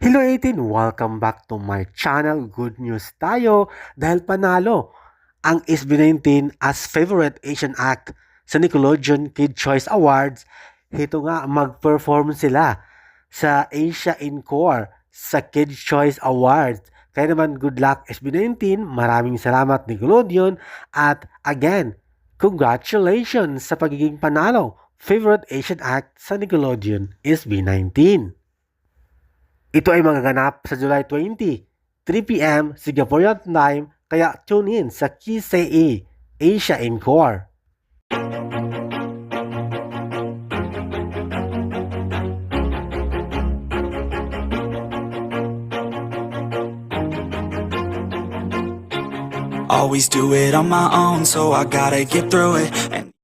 Hello 18! Welcome back to my channel. Good news tayo dahil panalo ang SB19 as Favorite Asian Act sa Nickelodeon Kid Choice Awards. Ito nga, mag-perform sila sa Asia Encore sa Kid Choice Awards. Kaya naman, good luck SB19. Maraming salamat Nickelodeon. At again, congratulations sa pagiging panalo Favorite Asian Act sa Nickelodeon SB19. Ito ay magaganap sa July 20, 3 p.m. Singaporean time, kaya tune in sa KCE Asia Encore. Always do it on my own, so I gotta get through it. And